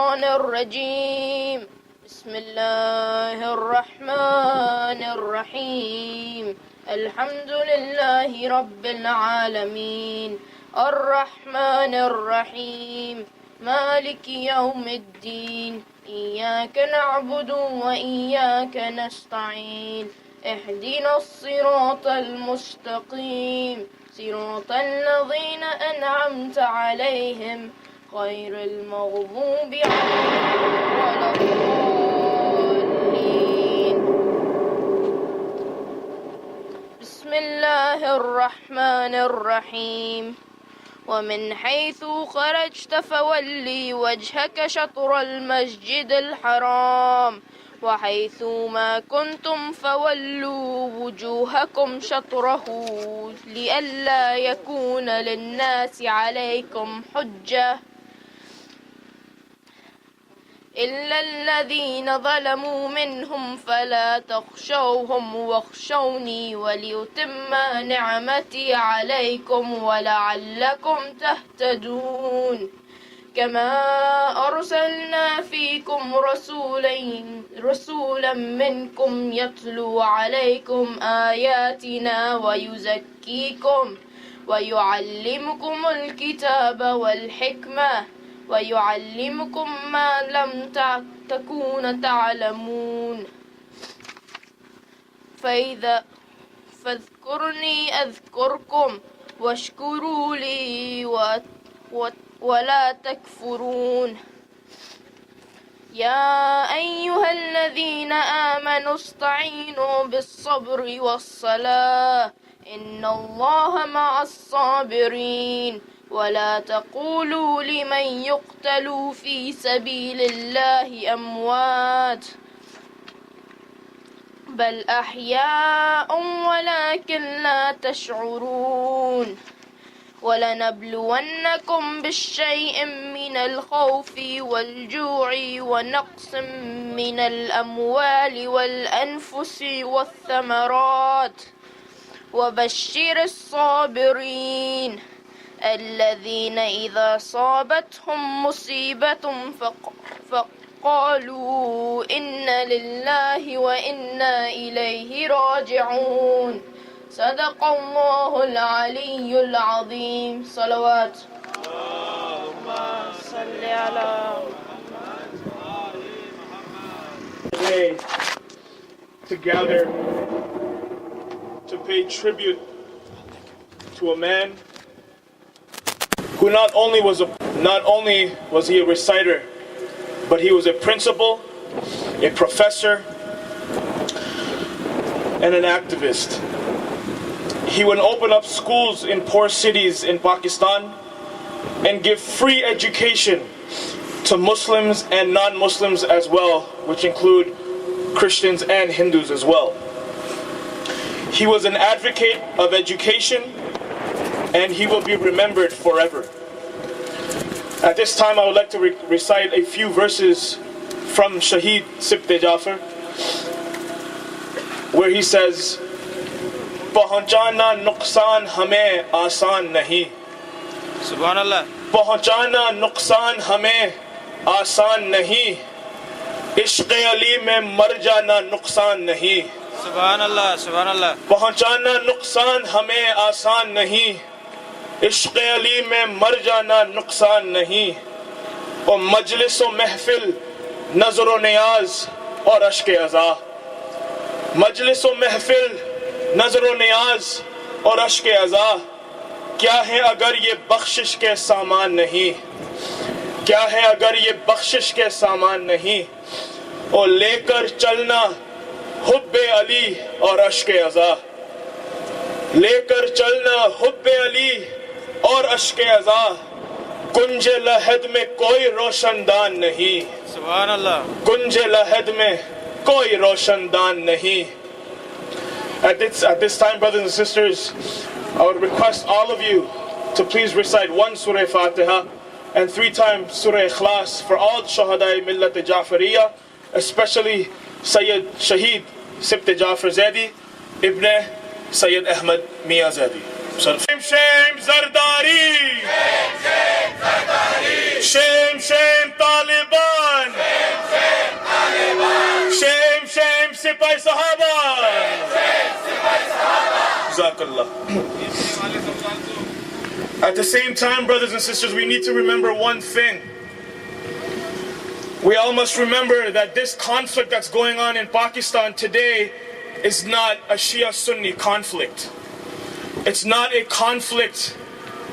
الرجيم بسم الله الرحمن الرحيم الحمد لله رب العالمين الرحمن الرحيم مالك يوم الدين إياك نعبد وإياك نستعين اهدنا الصراط المستقيم صراط الذين أنعمت عليهم غير المغضوب عليهم ولا الضالين بسم الله الرحمن الرحيم ومن حيث خرجت فولي وجهك شطر المسجد الحرام وحيث ما كنتم فولوا وجوهكم شطره لئلا يكون للناس عليكم حجة إلا الذين ظلموا منهم فلا تخشوهم واخشوني وليتم نعمتي عليكم ولعلكم تهتدون كما أرسلنا فيكم رسولا منكم يتلو عليكم آياتنا ويزكيكم ويعلمكم الكتاب والحكمة ويعلمكم ما لم تكونوا تعلمون فاذكرني أذكركم واشكروا لي ولا تكفرون يا أيها الذين آمنوا استعينوا بالصبر والصلاة إن الله مع الصابرين ولا تقولوا لمن يقتل في سبيل الله أموات بل أحياء ولكن لا تشعرون ولنبلونكم بالشيء من الخوف والجوع ونقص من الأموال والأنفس والثمرات وبشر الصابرين الذين إذا أصابتهم مصيبة فقالوا إنا لله وإنا إليه راجعون صدق الله العلي العظيم صلوات اللهم صل على Today, to gather to pay tribute to a man who not only was he a reciter, but he was a principal, a professor, and an activist. He would open up schools in poor cities in Pakistan and give free education to Muslims and non-Muslims as well, which include Christians and Hindus as well. He was an advocate of education, and he will be remembered forever. At this time, I would like to recite a few verses from Shaheed Sibte Jafar, where he says, पहुंचाना नुकसान हमें आसान नहीं सुभान अल्लाह पहुंचाना नुकसान हमें आसान नहीं इश्क़ अली में मर जाना नुकसान नहीं सुभान अल्लाह पहुंचाना नुकसान हमें आसान नहीं इश्क़ अली में मर जाना नुकसान नहीं और मजलिस व महफिल नज़र व नियाज और अश्क अज़ा मजलिस व महफिल नजर नियाज और अश्क अज़ा क्या है अगर ये बख्शिश के सामान नहीं क्या है अगर ये बख्शिश के सामान नहीं और लेकर चलना हुब्बे अली और अश्क अज़ा लेकर चलना हुब्बे अली और अश्क अज़ा कुंज लहद में कोई रोशनदान नहीं सुभान अल्लाह कुंज लहद में कोई रोशनदान नहीं At this time, brothers and sisters, I would request all of you to please recite one Surah Fatiha and 3 times Surah Ikhlas for all Shahadai Millat Jafariya, especially Sayyid Shaheed Sibte Jafar Zaidi, Ibn Sayyid Ahmad Mia Zaidi. Shame Zardari! Shame Zardari! Shame, shame, Taliban! Shame, shame, Sipai Sahaba! Jazakallah. At the same time, brothers and sisters, we need to remember one thing. We all must remember that this conflict that's going on in Pakistan today is not a Shia-Sunni conflict. It's not a conflict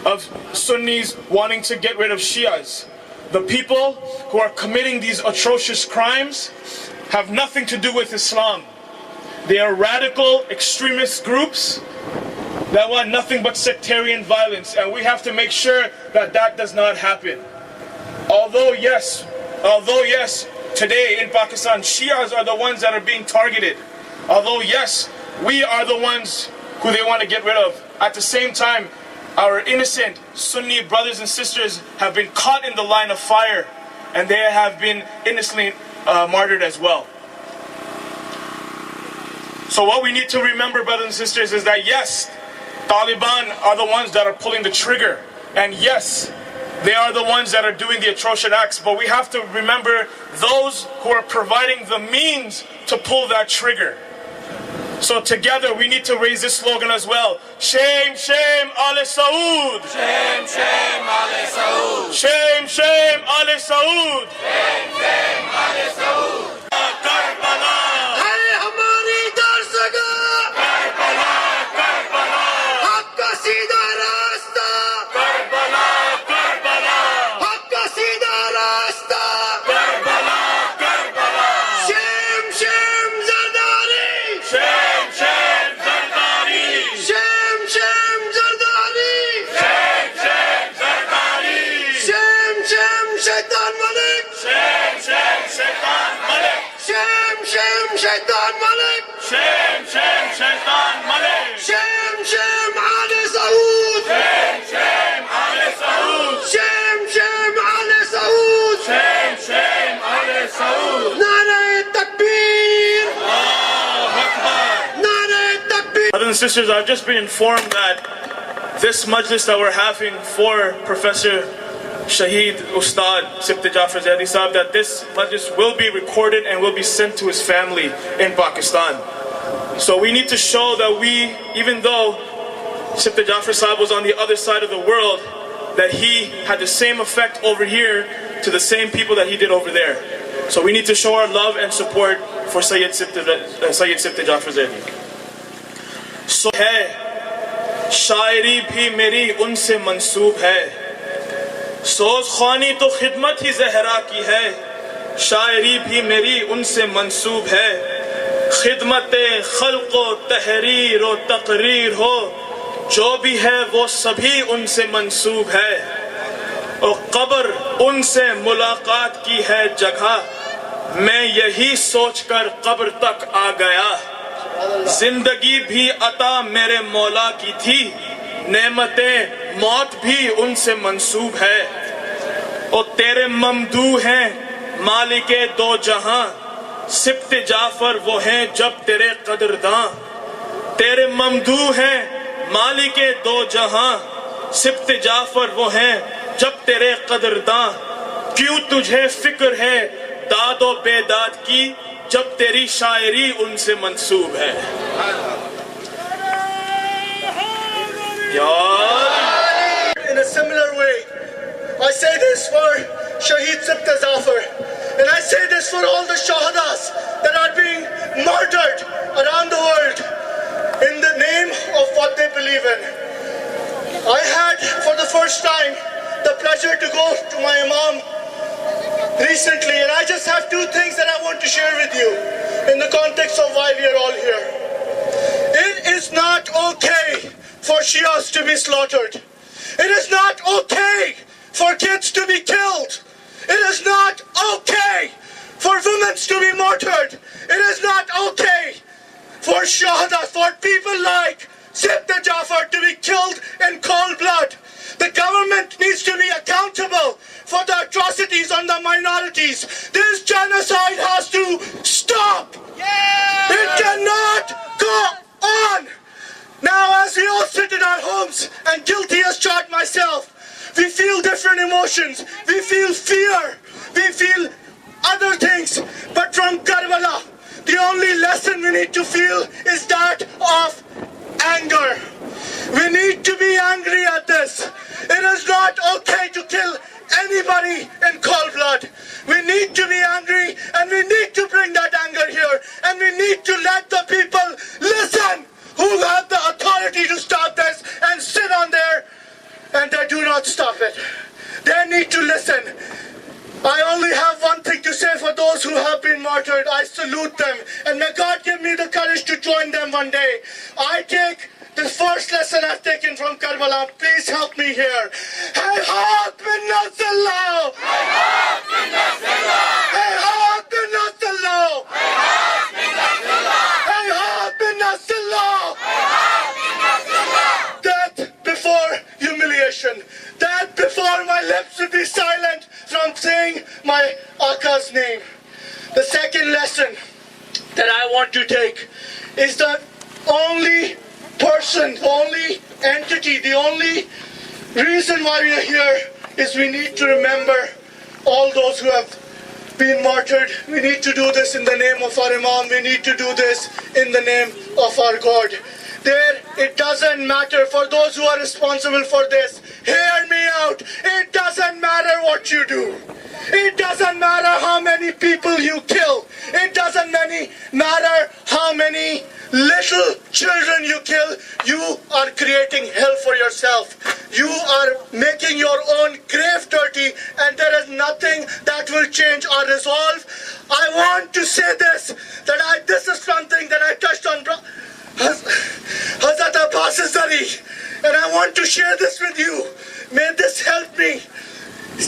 of Sunnis wanting to get rid of Shias. The people who are committing these atrocious crimes have nothing to do with Islam. They are radical extremist groups that want nothing but sectarian violence, and we have to make sure that that does not happen. Although yes, today in Pakistan, Shias are the ones that are being targeted. Although yes, we are the ones who they want to get rid of. At the same time, our innocent Sunni brothers and sisters have been caught in the line of fire, and they have been innocently martyred as well. So what we need to remember, brothers and sisters, is that yes, Taliban are the ones that are pulling the trigger, and yes, they are the ones that are doing the atrocious acts, but we have to remember those who are providing the means to pull that trigger. So together we need to raise this slogan as well. Shame, shame, Ale Saud! Shame, shame, Ale Saud! Shame, shame, Ale Saud! Shame, shame, Ale Saud! Karbala! Hai hamari darsaga! Karbala! Karbala! Haq ka seedha rasta! Karbala! Karbala! Haq ka seedha rasta! Karbala! Karbala! Shame, shame, Zardari! Shame, shame, Zardari! Shame, shame, Zardari! Shame, shame, Zardari! Shame, shame, Shaitan Malik! Shame, shame, Shaitan Malik! Shame, shame, Shaitan Malik! Shame, shame, Shaitan Malik! Shame, shame, Ale Saud! Shame, shame, Ale Saud! Shame, shame, Ale Saud! Shame, shame, Ale Saud! Nare Takbir! Allahu Akbar! Nare Takbir! Brothers and sisters, I've just been informed that this majlis that we're having for Professor Shaheed Ustaad Sibte Jafar Sahab, that this majlis will be recorded and will be sent to his family in Pakistan. So we need to show that we, even though Sibte Jafar Sahab was on the other side of the world, that he had the same effect over here to the same people that he did over there. So we need to show our love and support for Sayyid Sibte Jafar Zaidi. So hai, शायरी भी मेरी उनसे मंसूब है, सोच ख्वानी तो खिदमत ही ज़हरा की है, शायरी भी मेरी उनसे मंसूब है, खिदमत खल्क़ व तहरीर व तकरीर हो, जो भी है वो सभी उनसे मंसूब है, और कब्र उनसे मुलाकात की है जगह, मैं यही सोचकर कब्र तक आ गया, जिंदगी भी अता मेरे मौला की थी, नेमतें मौत भी उनसे मंसूब है, और तेरे ममदू हैं मालिके दो जहां, सिब्ते जाफर वो हैं जब तेरे कदरदां, तेरे ममदू हैं मालिके दो जहां, सिब्ते जाफर वो हैं जब तेरे कदरदां, क्यों तुझे फिक्र है दादो बेदाद की, जब तेरी शायरी उनसे मंसूब है। In a similar way, I say this for Shaheed Sibte Jafar, and I say this for all the shahadas that are being murdered around the world in the name of what they believe in. I had, for the first time, the pleasure to go to my Imam recently, and I just have two things that I want to share with you in the context of why we are all here. It is not okay for Shias to be slaughtered. It is not okay for kids to be killed. It is not okay for women to be martyred. It is not okay for shahadas, for people like Sibte Jafar to be killed in cold blood. The government needs to be accountable for the atrocities on the minorities. This genocide has to stop. It cannot go on. Now, as we all sit in our homes, and guilty as charged myself, We feel different emotions. We feel fear. We feel other things. But from Karbala, the only lesson we need to feel is that of anger. We need to be angry at this. It is not okay to kill anybody in cold blood. We need to be angry, and we need to bring that anger here, and we need to let the people listen who have the authority to stop this and sit on there and they do not stop it. They need to listen. I only have one thing to say for those who have been martyred. I salute them, and may God give me the courage to join them one day. I take the first lesson I've taken from Karbala. Please help me here. Hayhat min Nasrallah! Hayhat min Nasrallah! Hayhat min Nasrallah! Hayhat min Nasrallah! Hayhat min Nasrallah! Hayhat min Nasrallah! Death before humiliation. Death before my lips would be silent from saying my Aka's name. The second lesson that I want to take is the only person, the only entity, the only reason why we are here is we need to remember all those who have been martyred. We need to do this in the name of our Imam. We need to do this in the name of our God. There, it doesn't matter for those who are responsible for this. Hear me out. It doesn't matter what you do. It doesn't matter how many people you kill. It doesn't matter how many little children you kill. You are creating hell for yourself. You are making your own grave dirty, and there is nothing that will change our resolve. I want to say this, that this is something that I touched on Hazrat Abbas Zari, and I want to share this with you. May this help me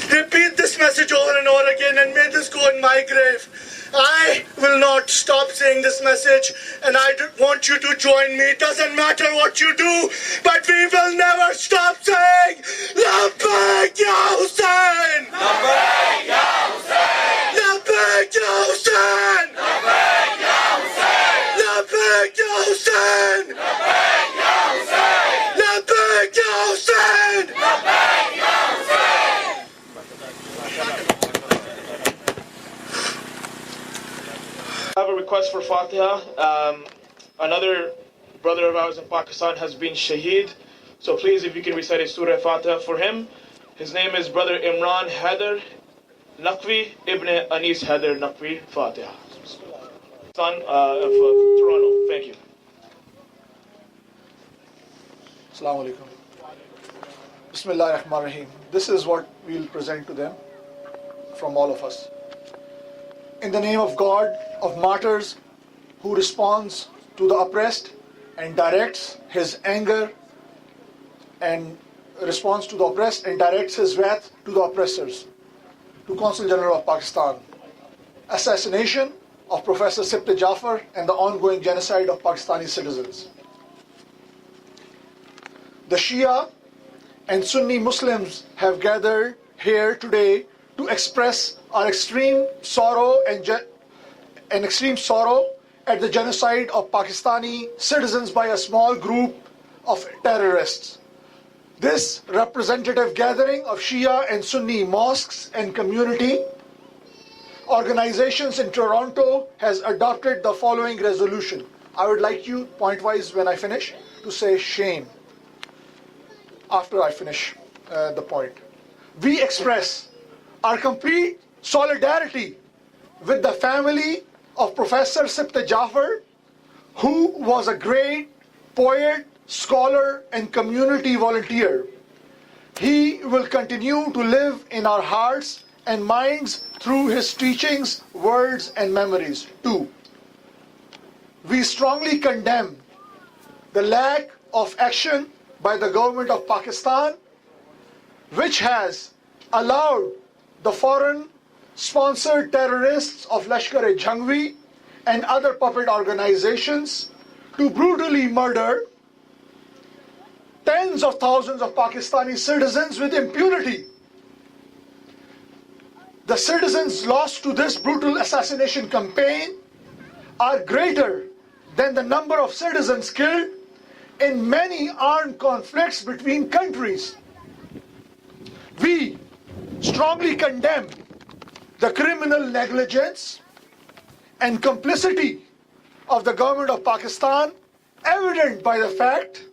repeat this message over and over again, and may this go in my grave. I will not stop saying this message, and I want you to join me. It doesn't matter what you do, but we will never stop saying Labbaik Ya Hussein! Labbaik Ya Hussein! Labbaik Ya Hussein! Labbaik Ya Hussein! Labbaik Ya Hussein! Labbaik Ya Hussein! Labbaik Ya Hussein! Labbaik Ya Hussein! I have a request for Fatiha. Another brother of ours in Pakistan has been Shaheed. So please, if you can recite a Surah Fatiha for him. His name is Brother Imran Haider Naqvi Ibn Anis Haider Naqvi. Fatiha. Son of Toronto. Thank you. Assalamu alaikum. Bismillah ar-Rahman ar-Rahim. This is what we will present to them from all of us. In the name of God, of martyrs, who responds to the oppressed and directs his anger and responds to the oppressed and directs his wrath to the oppressors, to Consul General of Pakistan. Assassination of Professor Sibte Jafar and the ongoing genocide of Pakistani citizens. The Shia and Sunni Muslims have gathered here today to express our extreme sorrow at the genocide of Pakistani citizens by a small group of terrorists. This representative gathering of Shia and Sunni mosques and community organizations in Toronto has adopted the following resolution. I would like you, point-wise when I finish, to say shame after I finish the point. We express our complete solidarity with the family of Professor Sibte Jafar, who was a great poet, scholar, and community volunteer. He will continue to live in our hearts and minds through his teachings, words, and memories. 2. We strongly condemn the lack of action by the government of Pakistan, which has allowed the foreign-sponsored terrorists of Lashkar-e-Jhangvi and other puppet organizations to brutally murder tens of thousands of Pakistani citizens with impunity. The citizens lost to this brutal assassination campaign are greater than the number of citizens killed in many armed conflicts between countries. We strongly condemn the criminal negligence and complicity of the government of Pakistan, evident by the fact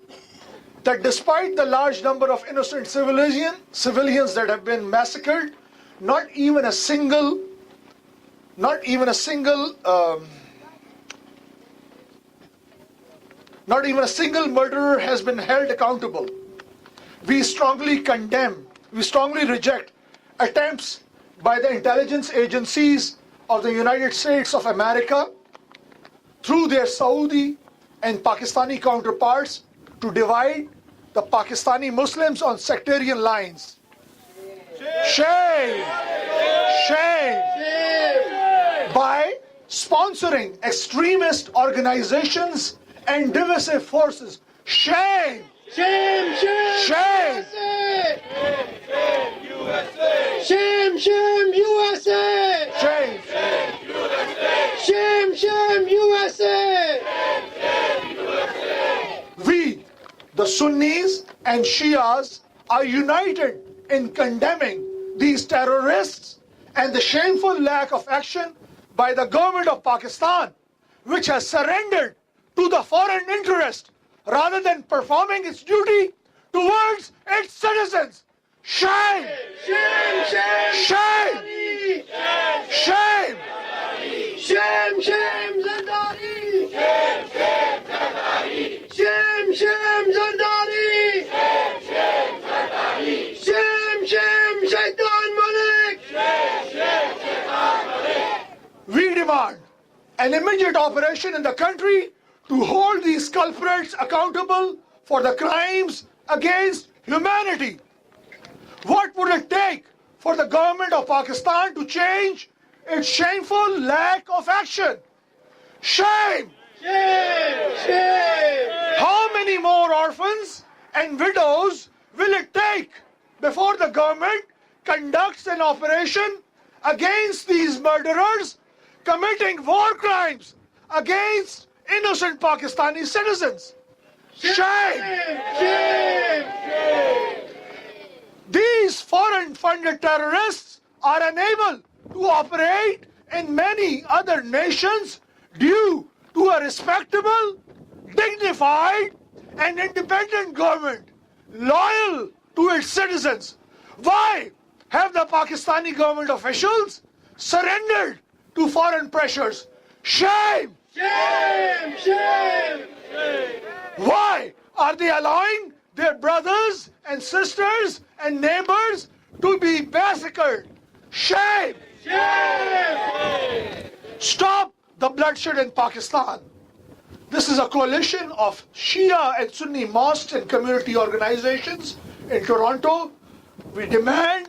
that despite the large number of innocent civilians that have been massacred, not even a single murderer has been held accountable. We strongly condemn, we strongly reject attempts by the intelligence agencies of the United States of America through their Saudi and Pakistani counterparts to divide the Pakistani Muslims on sectarian lines. Shame! Shame! By sponsoring extremist organizations and divisive forces. Shame! Shame, shame, Shame! USA! Shame, shame, USA! Shame! Shame, shame, USA! We, the Sunnis and Shias, are united in condemning these terrorists and the shameful lack of action by the government of Pakistan, which has surrendered to the foreign interest rather than performing its duty towards its citizens. Shame! Shame, shame! Shame! Shame! Shame, shame, Zardari! Shame, shame, Zardari! Shame, shame, Shaitan Malik! We demand an immediate operation in the country to hold these culprits accountable for the crimes against humanity. What would it take for the government of Pakistan to change its shameful lack of action? Shame! Shame, shame! How many more orphans and widows will it take before the government conducts an operation against these murderers committing war crimes against innocent Pakistani citizens? Shame! Shame! These foreign-funded terrorists are unable to operate in many other nations due to a respectable, dignified, and independent government loyal to its citizens. Why have the Pakistani government officials surrendered to foreign pressures? Shame! Shame! Shame! Why are they allowing their brothers and sisters and neighbors to be massacred? Shame! Shame! Stop the bloodshed in Pakistan. This is a coalition of Shia and Sunni mosques and community organizations in Toronto. We demand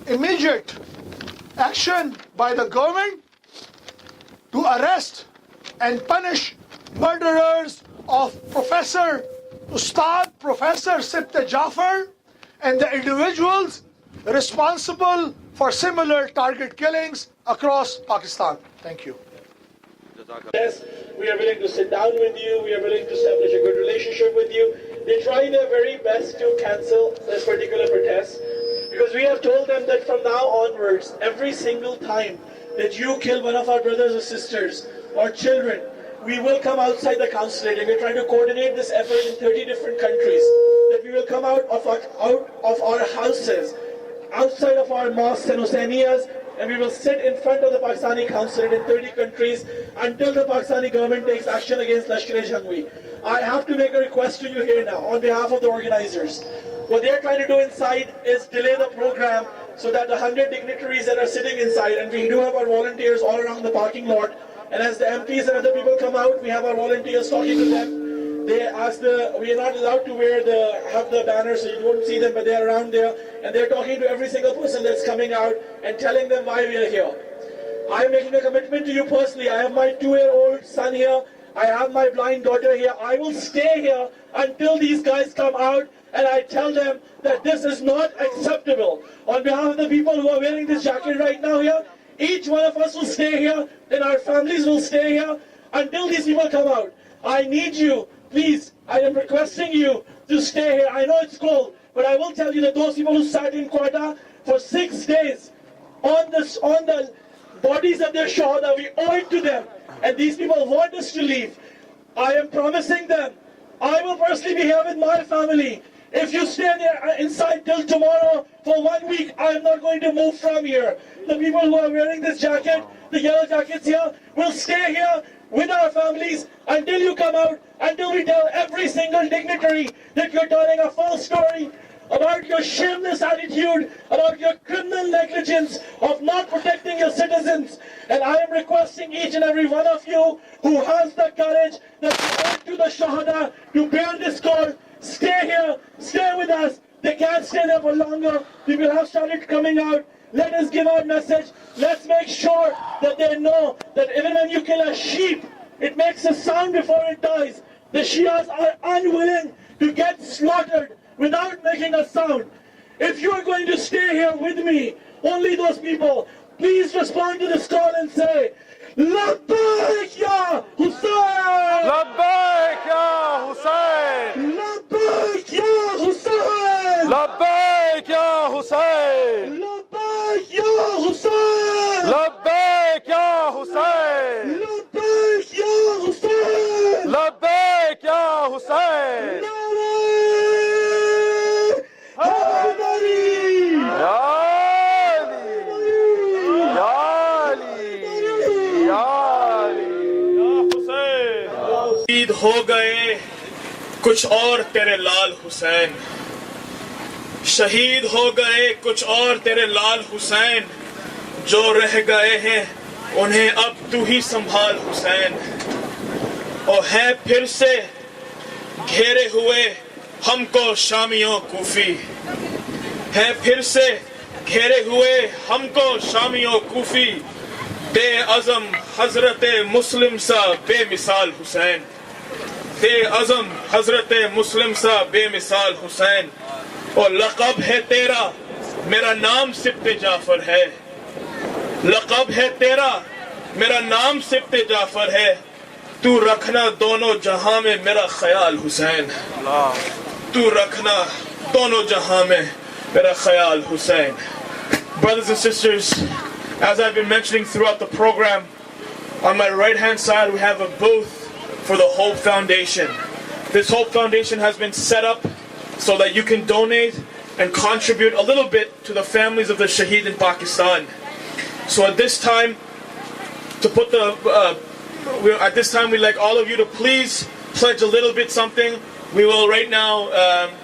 immediate action by the government to arrest and punish murderers of Professor Ustad Sibte Jafar and the individuals responsible for similar target killings across Pakistan. Thank you. Yes, we are willing to sit down with you. We are willing to establish a good relationship with you. They try their very best to cancel this particular protest because we have told them that from now onwards, every single time that you kill one of our brothers or sisters or children, we will come outside the consulate, and we're trying to coordinate this effort in 30 different countries, that we will come out of our houses, outside of our mosques and Hussainiyas, and we will sit in front of the Pakistani Consulate in 30 countries until the Pakistani government takes action against Lashkar-e-Jhangvi. I have to make a request to you here now on behalf of the organizers. What they're trying to do inside is delay the program so that the 100 dignitaries that are sitting inside, and we do have our volunteers all around the parking lot, and as the MPs and other people come out, we have our volunteers talking to them. They ask we are not allowed to have the banners, so you won't see them, but they're around there, and they're talking to every single person that's coming out and telling them why we are here. I'm making a commitment to you personally. I have my 2-year-old son here. I have my blind daughter here. I will stay here until these guys come out and I tell them that this is not acceptable. On behalf of the people who are wearing this jacket right now here, each one of us will stay here and our families will stay here until these people come out. I need you, please, I am requesting you to stay here. I know it's cold, But I will tell you that those people who sat in Quetta for 6 days on the bodies of their Shuhada, we owe it to them. And these people want us to leave. I am promising them, I will personally be here with my family. If you stay there inside till tomorrow for 1 week, I am not going to move from here. The people who are wearing this jacket, the yellow jackets here, will stay here with our families until you come out, until we tell every single dignitary that you're telling a false story about your shameless attitude, about your criminal negligence of not protecting your citizens. And I am requesting each and every one of you who has the courage that you owe to the Shahada to bear this call. Stay here, stay with us. They can't stay there for longer. People have started coming out. Let us give our message. Let's make sure that they know that even when you kill a sheep, it makes a sound before it dies. The Shias are unwilling to get slaughtered without making a sound. If you are going to stay here with me, only those people, please respond to this call and say, Labbaik ya Hussein! Labbaik ya Hussein! Labbaik ya Hussein! Labbaik ya Hussein! Labbaik ya Hussein! Labbaik ya Hussein! Labbaik ya Hussein! Labbaik ya Hussein! Haydari! Ya Ali! Ya Ali! शहीद हो गए कुछ और तेरे लाल हुसैन, शहीद हो गए कुछ और तेरे लाल हुसैन, जो रह गए हैं उन्हें अब तू ही संभाल हुसैन। और है फिर से घेरे हुए हमको शामियों कूफी, है फिर से घेरे हुए हमको शामियों कूफी, बेअज़म हजरत मुस्लिम सा बेमिसाल हुसैन, बेअज़म हजरत मुस्लिम सा बेमिसाल हुसैन। और लक़ब है तेरा मेरा नाम सिब्ते जाफर है, लक़ब है तेरा मेरा नाम सिब्ते जाफर है, तू रखना दोनों जहां में मेरा ख्याल हुसैन, तू रखना दोनों जहां में मेरा ख्याल Hussain. Brothers and sisters, as I've been mentioning throughout the program, on my right hand side we have a booth for the Hope Foundation. This Hope Foundation has been set up so that you can donate and contribute a little bit to the families of the Shaheed in Pakistan. So at this time, we'd like all of you to please pledge a little bit something. We will right now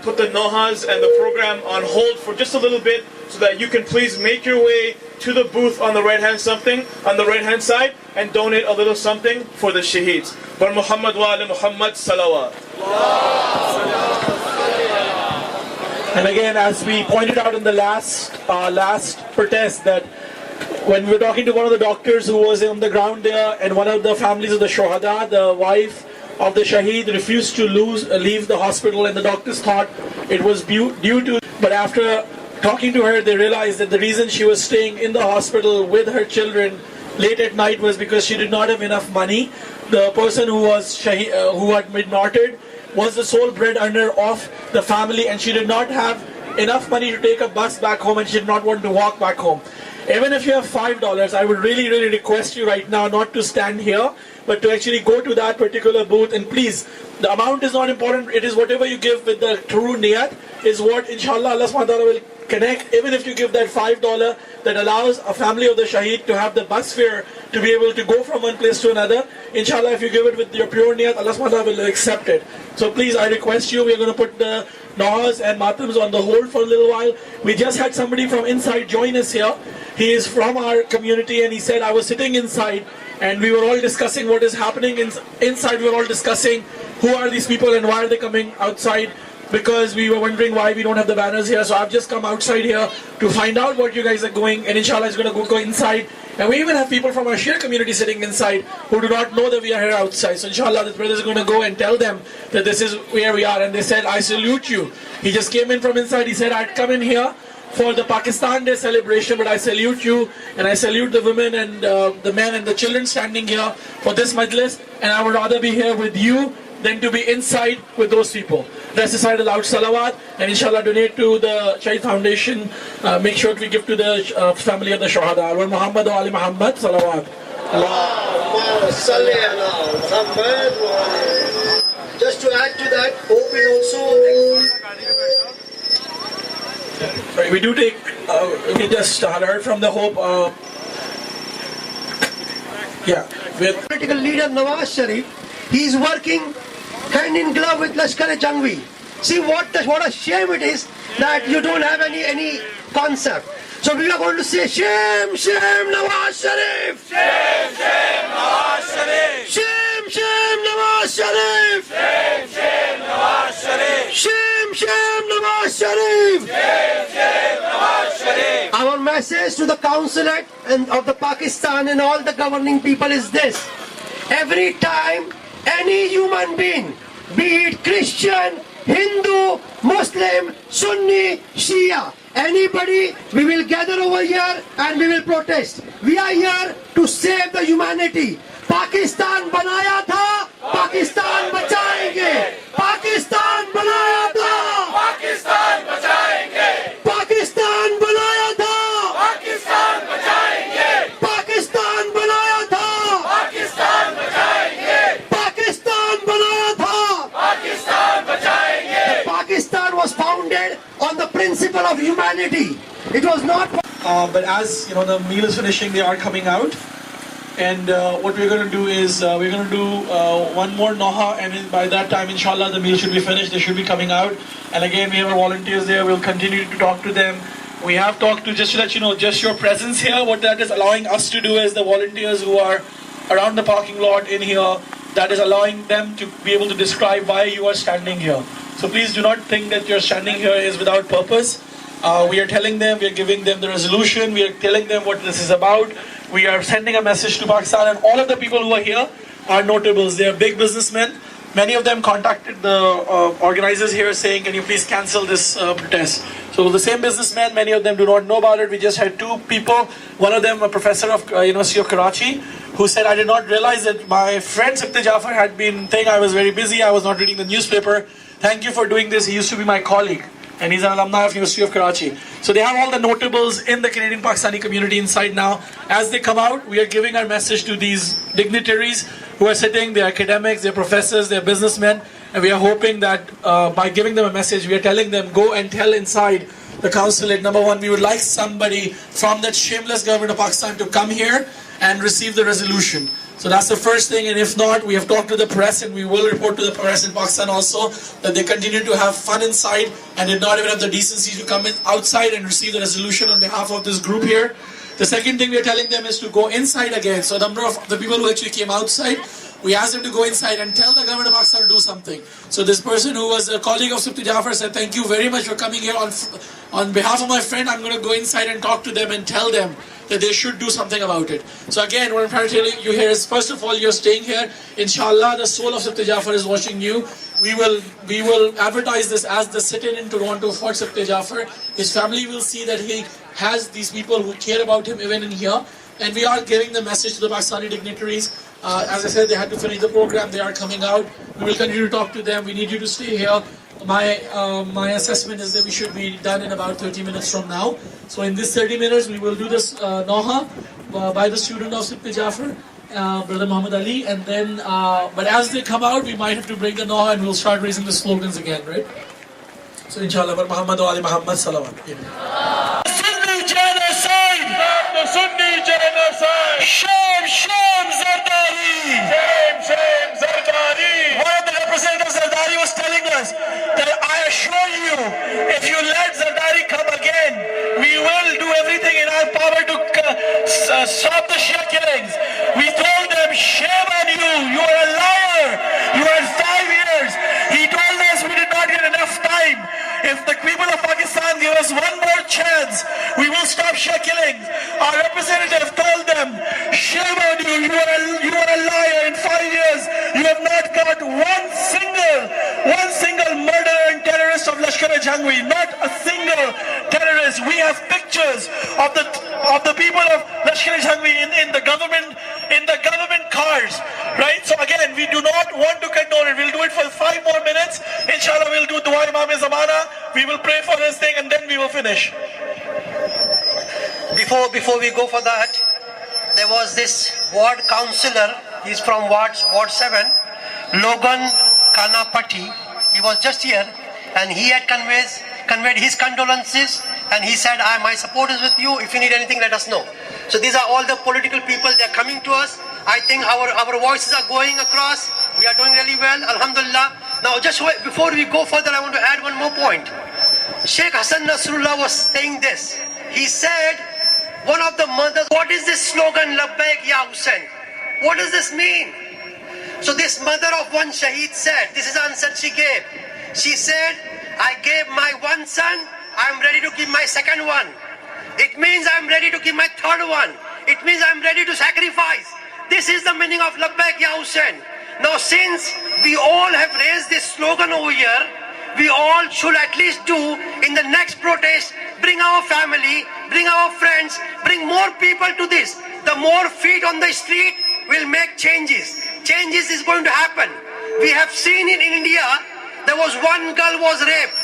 put the nohas and the program on hold for just a little bit, so that you can please make your way to the booth on the right hand side and donate a little something for the Shaheeds. Bar Muhammad wa ali Muhammad salawat. And again, as we pointed out in the last protest, that when we were talking to one of the doctors who was on the ground there, and one of the families of the Shuhada, the wife of the Shaheed refused to leave the hospital, and the doctors thought it was due to, but after talking to her, they realized that the reason she was staying in the hospital with her children late at night was because she did not have enough money. The person who had been martyred was the sole breadwinner of the family, and she did not have enough money to take a bus back home, and she did not want to walk back home. Even if you have $5, I would really, really request you right now not to stand here, but to actually go to that particular booth. And please, the amount is not important. It is whatever you give with the true niyat is what, inshallah, Allah subhanahu wa ta'ala will connect. Even if you give that $5 that allows a family of the Shaheed to have the bus fare to be able to go from one place to another, inshallah, if you give it with your pure niyat, Allah subhanahu wa ta'ala will accept it. So please, I request you, we are going to put the Nawaz and Matams on the hold for a little while. We just had somebody from inside join us here. He is from our community, and he said, I was sitting inside and we were all discussing what is happening inside. We were all discussing who are these people and why are they coming outside, because we were wondering why we don't have the banners here. So I've just come outside here to find out what you guys are going, and inshallah it's going to go inside. And we even have people from our Shia community sitting inside who do not know that we are here outside. So inshallah this brother is going to go and tell them that this is where we are. And they said, I salute you. He just came in from inside. He said, I'd come in here for the Pakistan Day celebration, but I salute you, and I salute the women and the men and the children standing here for this majlis, and I would rather be here with you than to be inside with those people. Let's recite a loud salawat and inshallah donate to the Shaheed Foundation. Make sure we give to the family of the Shahada. Wa Muhammad wa Ali Muhammad salawat. Just to add to that, hope is also. Sorry, we do take. We just heard from the hope. With Political leader Nawaz Sharif, he is working hand in glove with Lashkar-e-Jhangvi. See what a shame it is that you don't have any concept. So we are going to say shame, shame Nawaz Sharif. Shame, shame, Nawaz Sharif. Shame, shame Nawaz Sharif. Shame, shame, Nawaz Sharif. Shame, shame Nawaz Sharif. Shame, shame, Nawaz Sharif. Our message to the consulate and of the Pakistan and all the governing people is this: every time any human being, be it Christian, Hindu, Muslim, Sunni, Shia, anybody, we will gather over here and we will protest. We are here to save the humanity. Pakistan banaya tha, Pakistan bachayenge. Pakistan banaya tha, Pakistan bachayenge. Pakistan banaya tha, Pakistan bachayenge. Pakistan banaya tha, Pakistan bachayenge. Pakistan banaya tha. Pakistan bachayenge. Pakistan was founded on the principle of humanity. It was not. but as you know, the meal is finishing, they are coming out. And what we're going to do is we're going to do one more Noha, and by that time, inshallah, the meal should be finished. They should be coming out. And again, we have our volunteers there. We'll continue to talk to them. We have talked to, just to let you know, just your presence here, what that is allowing us to do is the volunteers who are around the parking lot in here, that is allowing them to be able to describe why you are standing here. So please do not think that your standing here is without purpose. We are telling them, we are giving them the resolution, we are telling them what this is about. We are sending a message to Pakistan, and all of the people who are here are notables. They are big businessmen. Many of them contacted the organizers here saying, can you please cancel this protest? So the same businessmen, many of them do not know about it. We just had two people, one of them a professor of University of Karachi, who said, I did not realize that my friend Sibte Jafar had been saying I was very busy, I was not reading the newspaper. Thank you for doing this. He used to be my colleague, and he's an alumni of University of Karachi. So they have all the notables in the Canadian Pakistani community inside now. As they come out, we are giving our message to these dignitaries who are sitting. They're academics, they're professors, they're businessmen, and we are hoping that by giving them a message, we are telling them, go and tell inside the consulate, number one, we would like somebody from that shameless government of Pakistan to come here and receive the resolution. So that's the first thing, and if not, we have talked to the press, and we will report to the press in Pakistan also that they continue to have fun inside and did not even have the decency to come in outside and receive the resolution on behalf of this group here. The second thing we are telling them is to go inside again. So a number of the people who actually came outside, we asked them to go inside and tell the government of Pakistan to do something. So this person who was a colleague of Sibte Jafar said, thank you very much for coming here. On behalf of my friend, I'm going to go inside and talk to them and tell them that they should do something about it. So again, what I'm trying to tell you here is, first of all, you're staying here. Inshallah, the soul of Sibte Jafar is watching you. We will advertise this as the sit-in in Toronto for Sibte Jafar. His family will see that he has these people who care about him even in here. And we are giving the message to the Pakistani dignitaries. As I said, they had to finish the program. They are coming out. We will continue to talk to them. We need you to stay here. My assessment is that we should be done in about 30 minutes from now. So in this 30 minutes, we will do this Noha by the student of Sibte Jafar, Brother Muhammad Ali, and then, but as they come out, we might have to break the Noha and we'll start raising the slogans again, right? So inshallah, Muhammad Ali Muhammad Salawat. Sunni genocide! The Sunni genocide! Shame, shame, Zardari! Shame, shame, Zardari! One of the representatives of Zardari was telling us that I assure you, if you let Zardari come again, we will do everything in our power to stop the Shia killings. We told them, shame on you, you are a liar, you had 5 years. He told us we did not get enough time. If the people of Pakistan give us one more chance, we will stop Shia killings. Our representative told them, shame on you, you are a liar. In 5 years, you have not got one single murderer and terrorist of Lashkar-e-Jhangvi, not a single terrorist. We have pictures of the people of Lashkar-e-Jhangvi in the government cars, right? So again, we do not want to condone it. We'll do it for 5 more minutes. Inshallah, we'll do Dua Imam Zamana. We will pray for this thing and then we will finish. Before we go for that, there was this ward councillor. He's from Ward 7, Logan Kanapati. He was just here, and he had conveyed his condolences, and he said, my support is with you. If you need anything, let us know. So these are all the political people. They are coming to us. I think our voices are going across. We are doing really well, alhamdulillah. Now, just before we go further, I want to add one more point. Sheikh Hassan Nasrullah was saying this. He said, one of the mothers, what is this slogan, Labbaik Ya Hussein? What does this mean? So this mother of one Shaheed said, this is the answer she gave. She said, I gave my one son, I'm ready to give my second one. It means I'm ready to give my third one. It means I'm ready to sacrifice. This is the meaning of Labbaik Ya Hussein. Now since we all have raised this slogan over here, we all should at least do in the next protest, bring our family, bring our friends, bring more people to this. The more feet on the street will make changes. Changes is going to happen. We have seen in India, there was one girl was raped.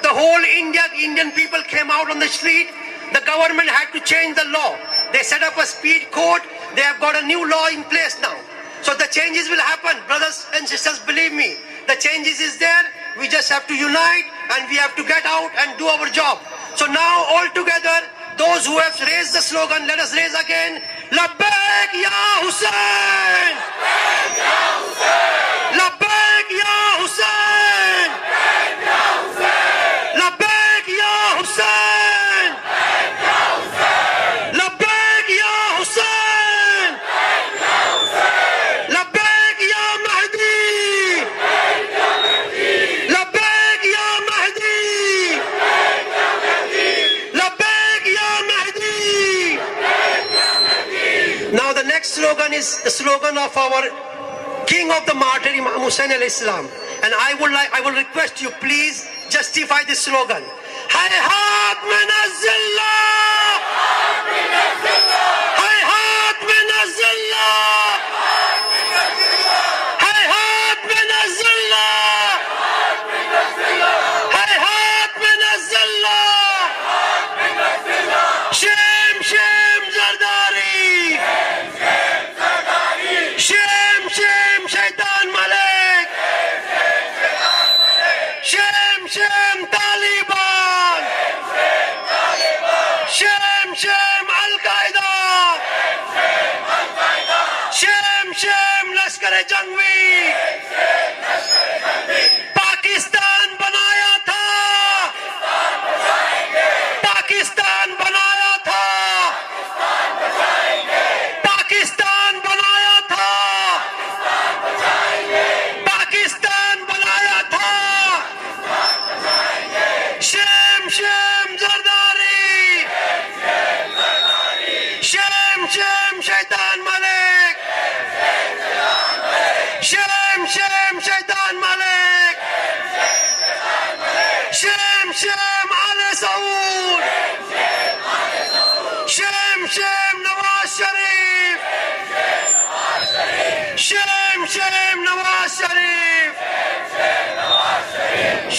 The whole Indian people came out on the street. The government had to change the law. They set up a speed court. They have got a new law in place now. So the changes will happen. Brothers and sisters, believe me, the changes is there. We just have to unite and we have to get out and do our job. So now all together, those who have raised the slogan, let us raise again. Labbaik Ya Hussein! Labbaik Ya Hussein! Labbaik Ya Hussein! Labbaik Ya Hussein! Labbaik Ya Mahdi! Labbaik Ya Mahdi! Labbaik Ya Mahdi! Now the next slogan is the slogan of our King of the Martyr, Imam Hussein al-Islam. And I will request you, please justify this slogan. Hayhat min az-zillah! Hayhat min az-zillah! Hayhat min az-zillah! Hayhat min az-zillah! Shem Shem Zardari! Shem Shem Shaitan Malik! Shem Shem Taliban! Shem Shem Al-Qaeda! Shem Shem Lashkar-e-Jangvi! Pakistan banaya tha! Pakistan banaya tha! Pakistan banaya tha! Pakistan banaya tha! Shem Shem Zardari! Shem Shem Shaitan Malik! Shem Shem Shaitan Malik! Shem Shem Ali Saud! Shem Shem Nawaz Sharif! Shem Shem Nawaz Sharif!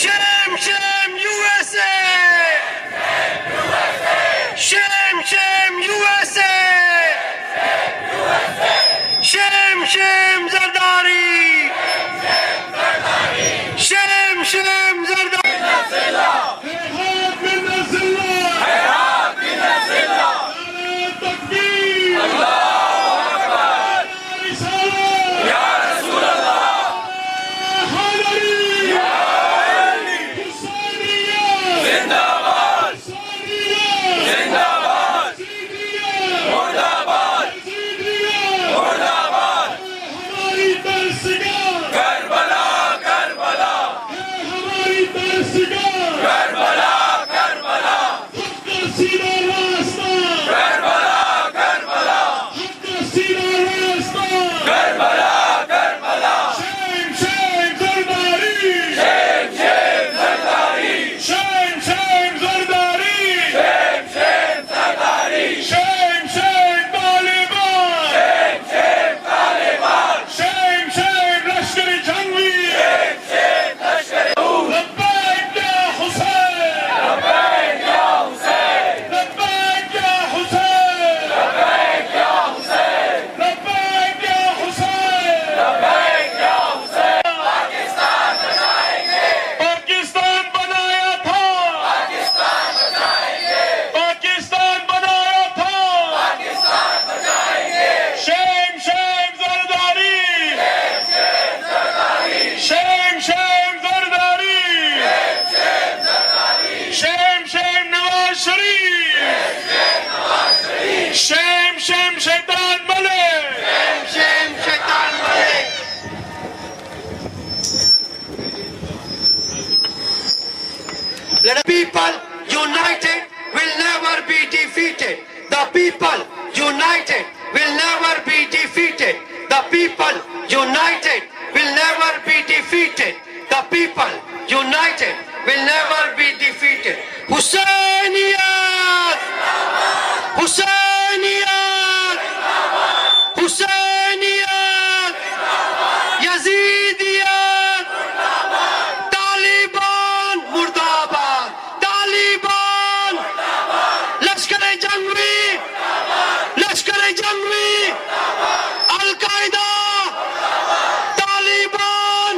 Shem Shem USA! Shem Shem USA! Shem Shem Zardari! Shem Shem Zardari! Hayhat min az-zillah! Hayhat min az-zillah! Takbir! Allahu Akbar! Ya Rasulallah! Hadari! Ya Ali! Hussein Shaitan Malik! Shame, Shaitan Malik! Let the people united will never be defeated. The people united will never be defeated. The people united will never be defeated. The people united will never be defeated. Hussainiyat! Hussainiyat! Hussainiyat! Yazidiyat! Taliban murdabad! Taliban! Lashkar-e-Jangvi! Lashkar-e-Jangvi! Al-Qaeda! Taliban!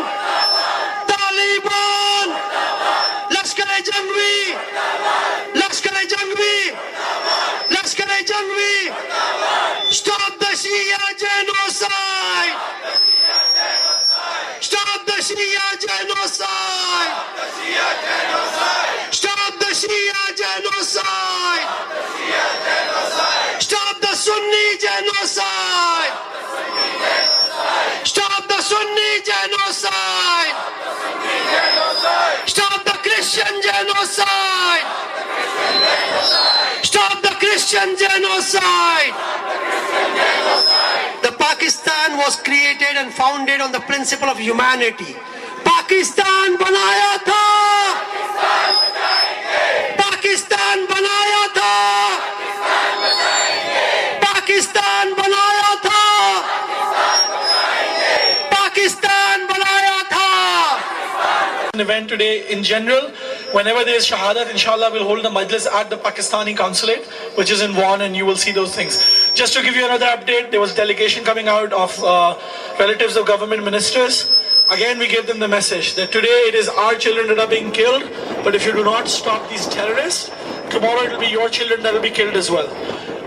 Taliban! Lashkar-e-Jangvi! Lashkar-e-Jangvi! Lashkar-e-Jangvi! Stop the Shia genocide! Stop the Shia genocide! Stop the Shia genocide! Stop the Sunni genocide! Stop the Sunni genocide! Stop the Christian genocide! Stop the Christian genocide! The Pakistan was created and founded on the principle of humanity. Pakistan banaya tha! Pakistan banaya tha! Pakistan banaya tha! Pakistan banaya tha! An event today in general. Whenever there is shahadat, inshallah we'll hold the majlis at the Pakistani Consulate, which is in Vaughan, and you will see those things. Just to give you another update, there was a delegation coming out of relatives of government ministers. Again, we gave them the message that today it is our children that are being killed, but if you do not stop these terrorists, tomorrow it will be your children that will be killed as well.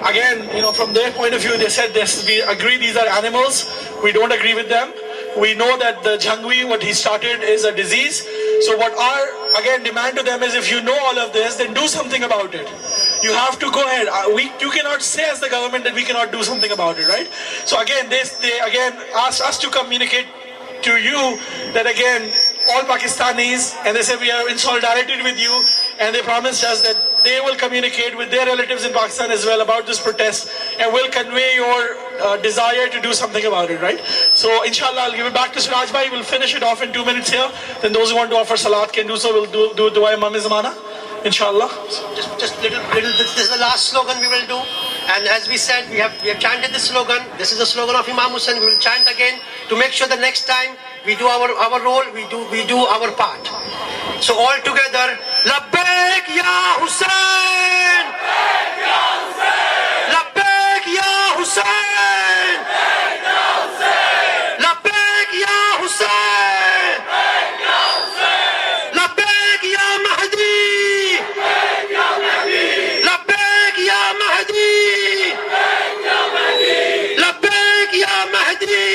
Again, from their point of view, they said this, we agree these are animals, we don't agree with them. We know that the Jangvi, what he started, is a disease. So what our, again, demand to them is, if you know all of this, then do something about it. You have to go ahead. You cannot say as the government that we cannot do something about it, right? So again, they again asked us to communicate to you that again, all Pakistanis, and they said we are in solidarity with you, and they promised us that they will communicate with their relatives in Pakistan as well about this protest, and will convey your desire to do something about it, right? So inshallah, I'll give it back to Siraj Bhai. We'll finish it off in 2 minutes here. Then those who want to offer salat can do so. We'll do dua imam zamana, inshallah. Just little. This is the last slogan we will do, and as we said, we have chanted this slogan. This is the slogan of Imam Hussain. We will chant again to make sure the next time we do our role, we do our part. So all together, Labbaik ya Hussain! Labbaik ya Hussain! Labbaik ya Hussain! Labbaik ya Mahdi! Labbaik ya Mahdi! Labbaik ya Mahdi!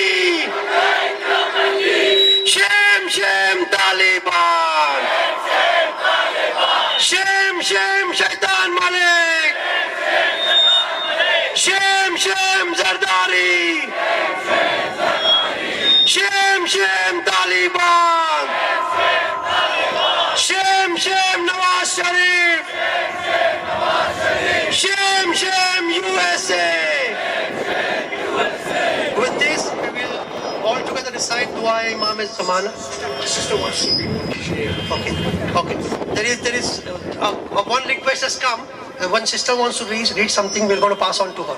Shame Taliban! Shame Shaitan Malik! Shame Zardari! Shame Taliban! Shame Nawaz Sharif! Shame USA! With this, we will all together recite Dua Imam Zamana. Sister wants to read. Okay. There is one request has come. One sister wants to read something. We're going to pass on to her.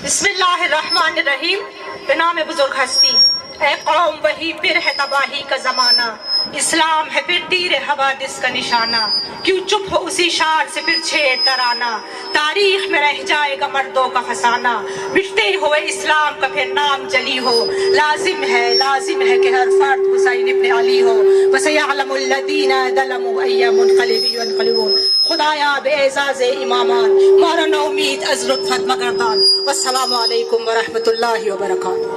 बिस्मिल्लाहिर्रहमानिर्रहीम बिनाम बुजुर्ग हस्ती ए कौम वही फिर है तबाही का जमाना इस्लाम है फिर तीर हवादिस का निशाना क्यों चुप हो उसी शार से फिर छेड़ तराना तारीख में रह जाएगा मर्दों का फसाना मिटते हुए इस्लाम का फिर नाम जली हो लाजिम है कि हर फर्द हुसैन इब्न अली हो वसयअलमुल लदीना ज़लमू अय्या मुनक़लिबून खुदाया बेएज़ाज़ इमामान मारा न उम्मीद अज़ लुत्फ़त मगरदान वस्सलामु अलैकुम व रहमतुल्लाहि व बरकातुहू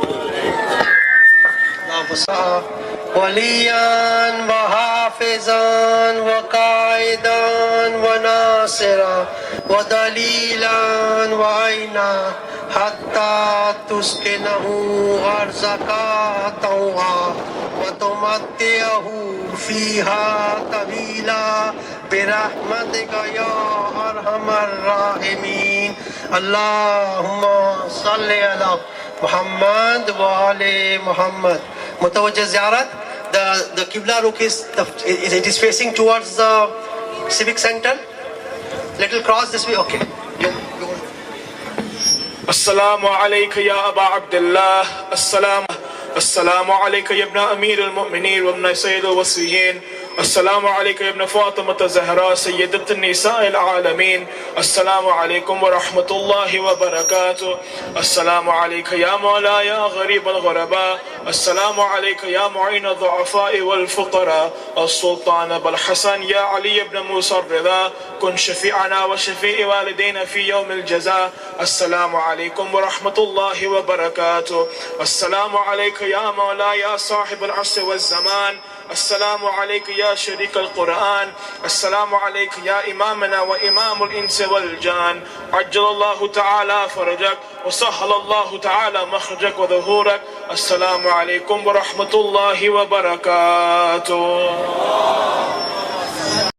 وليا وحافظا وقائدا وناصرا ودليلا وعينا حتى تسكنه أرزك طوعا وتمتعه فيها طويلا برحمتك يا أرحم الراحمين. اللهم صل على محمد وآل محمد. Mutawajjah Ziyarat, the Qibla Rukh it is facing towards the Civic Center. Little cross this way, okay. Assalamu alayka ya Aba Abdullah. Assalamu alayka ya ibn Amir al-Mu'mineen wa ibn Sayyid al-Wasiyyin. السلام عليك يا ابن فاطمة الزهراء سيدة النساء العالمين. السلام عليكم ورحمة الله وبركاته. السلام عليك يا مولاي يا غريب الغرباء. السلام عليك يا معين الضعفاء والفقراء. السلطان أبا الحسن يا علي بن موسى الرضا كن شفيعنا وشفيع والدينا في يوم الجزاء. السلام عليكم ورحمة الله وبركاته. السلام عليك يا مولاي يا صاحب العصر والزمان. السلام عليك يا شريك القرآن. السلام عليك يا إمامنا وإمام الإنس والجان. عجل الله تعالى فرجك وسهل الله تعالى مخرجك وظهورك. السلام عليكم ورحمة الله وبركاته.